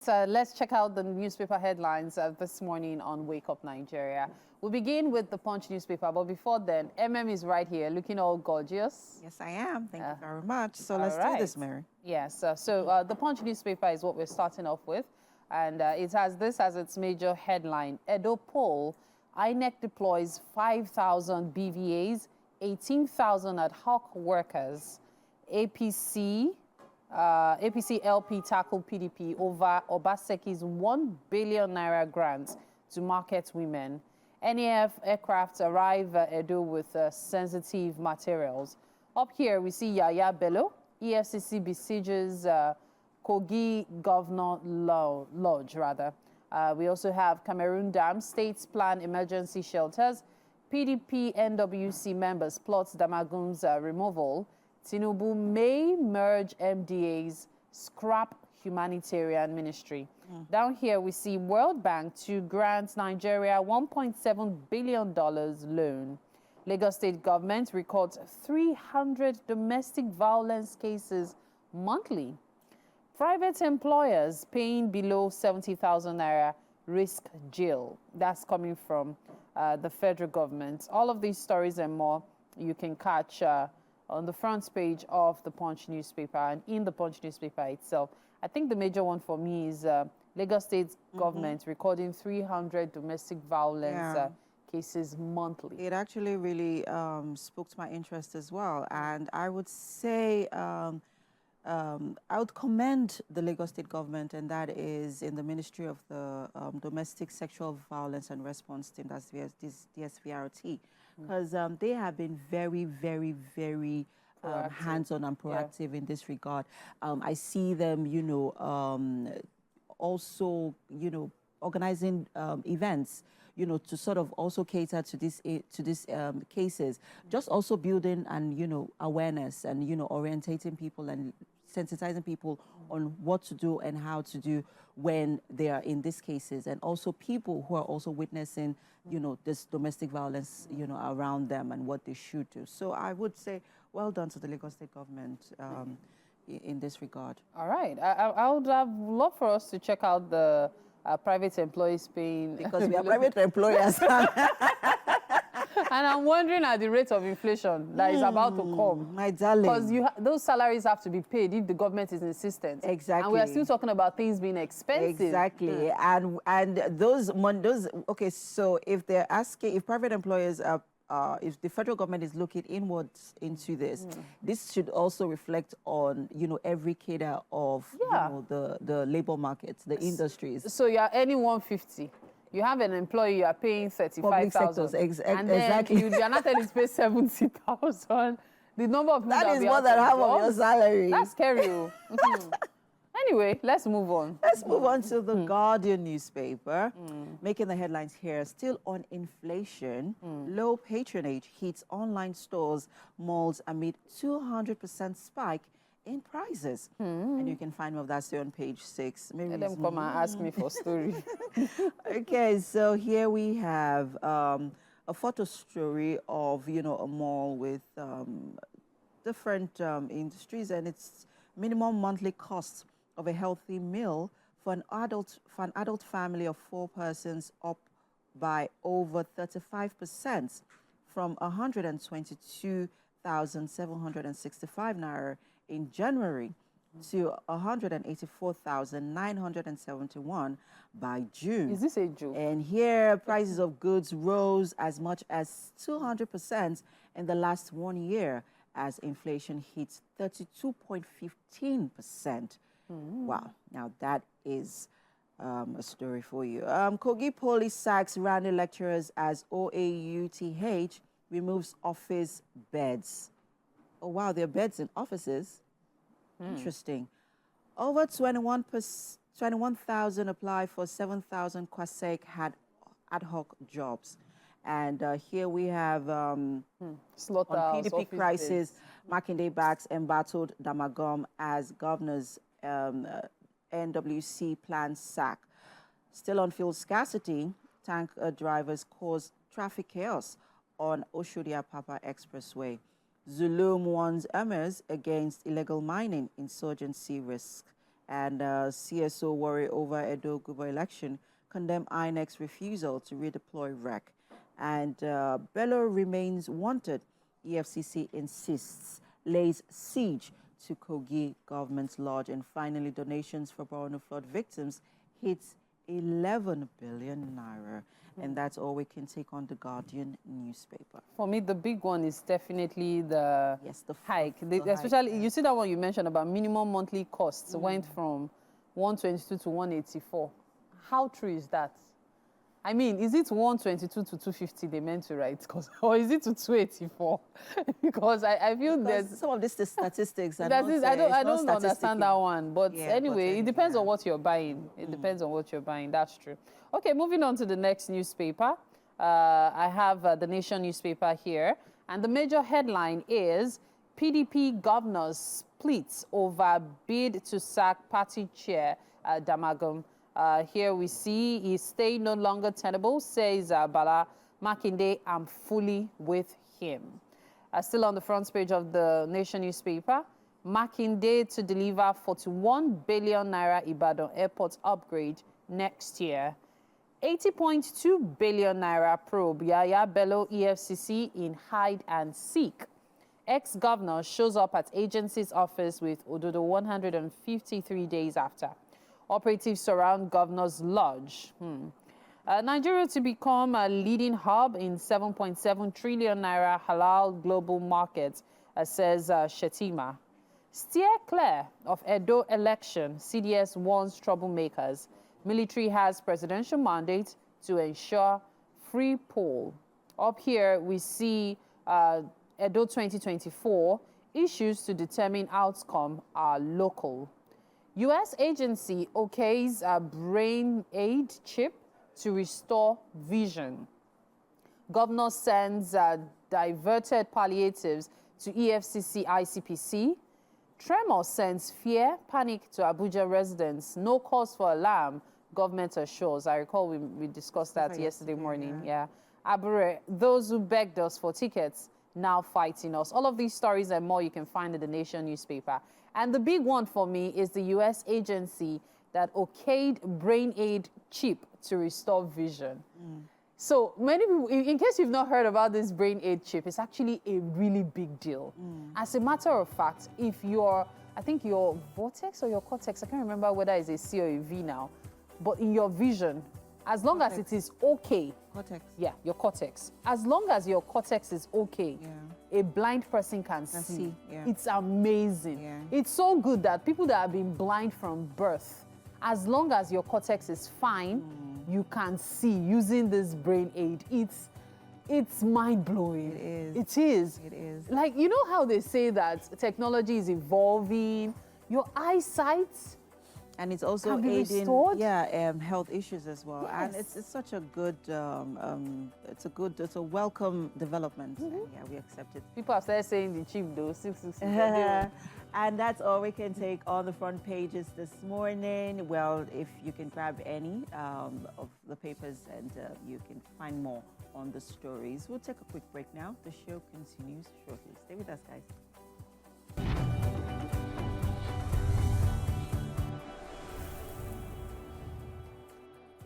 So let's check out the newspaper headlines this morning on Wake Up Nigeria. We'll begin with the Punch newspaper, but before then, is right here, looking all gorgeous. Yes, I am. Thank you very much. So let's do this, Mary. Yes, the Punch newspaper is what we're starting off with, and it has this as its major headline. Edo poll, INEC deploys 5,000 BVAs, 18,000 ad hoc workers. APC LP tackled PDP over Obaseki's 1 billion naira grant to market women. NAF aircraft arrive Edo with sensitive materials. Up here, we see Yaya Bello. EFCC besieges Kogi Governor Lodge, rather. We also have Cameroon Dam, states plan emergency shelters. PDP NWC members plot Damagum's removal. Tinubu may merge MDAs, scrap humanitarian ministry. Down here, we see World Bank to grant Nigeria $1.7 billion loan. Lagos state government records 300 domestic violence cases monthly. Private employers paying below 70,000 naira risk jail. That's coming from the federal government. All of these stories and more you can catch on the front page of the Punch newspaper and in the Punch newspaper itself. I think the major one for me is Lagos State government recording 300 domestic violence cases monthly. It actually really spoke to my interest as well. And I would say I would commend the Lagos State government, and that is in the Ministry of the Domestic Sexual Violence and Response Team, that's DSVRT, because they have been very, very, very hands-on and proactive in this regard. I see them, also, organizing events, to sort of also cater to these cases, just also building and, awareness and, orientating people and sensitizing people on what to do and how to do when they are in these cases, and also people who are also witnessing, this domestic violence, around them and what they should do. So I would say, well done to the Lagos State government in this regard. All right. I would have loved for us to check out the private employees paying... Because we are private employers. And I'm wondering at the rate of inflation that is about to come. My darling. Because those salaries have to be paid if the government is insistent. Exactly. And we are still talking about things being expensive. Exactly. And those, okay, so if they're asking, if private employers are, if the federal government is looking inwards into this, this should also reflect on, every cadre of, the labor markets, the industries. So you're earning 150. You have an employee, you are paying 35,000. And then exactly. You are not telling to pay 70,000. The number of people that is more than half of your salary. That's scary. Anyway, let's move on. Let's move on to the Guardian newspaper. Making the headlines here. Still on inflation, low patronage hits online stores, malls amid 200% spike in prices. And you can find more of that story on page 6. Maybe Let them come and ask me for story. Okay, so here we have a photo story of, a mall with different industries, and it's minimum monthly cost of a healthy meal for an adult family of 4 persons up by over 35%, from 122,765 naira in January to 184,971 by June. Is this a joke? And here, prices of goods rose as much as 200% in the last 1 year, as inflation hits 32.15%. Wow, now that is a story for you. Kogi police sacks random lecturers as OAUTH removes office beds. Oh, wow, there are beds in offices. Interesting. Over 21,000 apply for 7,000 Kwasek had ad hoc jobs. And here we have on PDP crisis, Makinde backs embattled Damagum as governor's NWC plan sack. Still on fuel scarcity, tank drivers cause traffic chaos on Oshodia-Papa Expressway. Zulum warns emirs against illegal mining insurgency risk. And CSO worry over Edo Gubo election, condemn INEC's refusal to redeploy REC. And Bello remains wanted. EFCC insists, lays siege to Kogi government's lodge. And finally, donations for Borno flood victims hits 11 billion naira. And that's all we can take on the Guardian newspaper. For me, the big one is definitely the hike. Especially, hike, you see that one you mentioned about minimum monthly costs went from 122 to 184. How true is that? I mean, is it 122 to 250 they meant to write? Or is it to 284? Because I feel there's some of these statistics. I don't understand that one. But anyway, it depends on what you're buying. It depends on what you're buying. That's true. Okay, moving on to the next newspaper. I have the Nation newspaper here. And the major headline is PDP governors splits over bid to sack party chair Damagum. Here we see his stay no longer tenable, says Bala Makinde, I'm fully with him. Still on the front page of the Nation newspaper, Makinde to deliver 41 billion naira Ibadan airport upgrade next year. 80.2 billion naira probe Yaya Bello EFCC in hide and seek. Ex-governor shows up at agency's office with Ododo 153 days after. Operatives surround governor's lodge. Nigeria to become a leading hub in 7.7 trillion naira halal global market, says Shetima. Steer clear of Edo election, CDS warns troublemakers. Military has presidential mandate to ensure free poll. Up here, we see Edo 2024, issues to determine outcome are local. U.S. agency okays a brain aid chip to restore vision. Governor sends diverted palliatives to EFCC ICPC. Tremor sends fear, panic to Abuja residents. No cause for alarm, government assures. I recall we discussed that yesterday morning. Yeah. Abure, those who begged us for tickets now fighting us. All of these stories and more you can find in the Nation newspaper. And the big one for me is the U.S. agency that okayed brain aid chip to restore vision. So many people, in case you've not heard about this brain aid chip, it's actually a really big deal. As a matter of fact, if I think your vortex or your cortex, I can't remember whether it's a C or a V now, but in your vision, as long as it is okay. Cortex. Yeah, your cortex. As long as your cortex is okay, a blind person can see. It's amazing. It's so good that people that have been blind from birth, as long as your cortex is fine, you can see using this brain aid. It's mind-blowing. It is. It is. It is. Like, you know how they say that technology is evolving, your eyesight, and it's also aiding health issues as well. And it's such a good it's a welcome development. And we accept it. People have started saying the chip though, 666. And that's all we can take on the front pages this morning. Well, if you can grab any of the papers and you can find more on the stories. We'll take a quick break now. The show continues shortly. Stay with us, guys.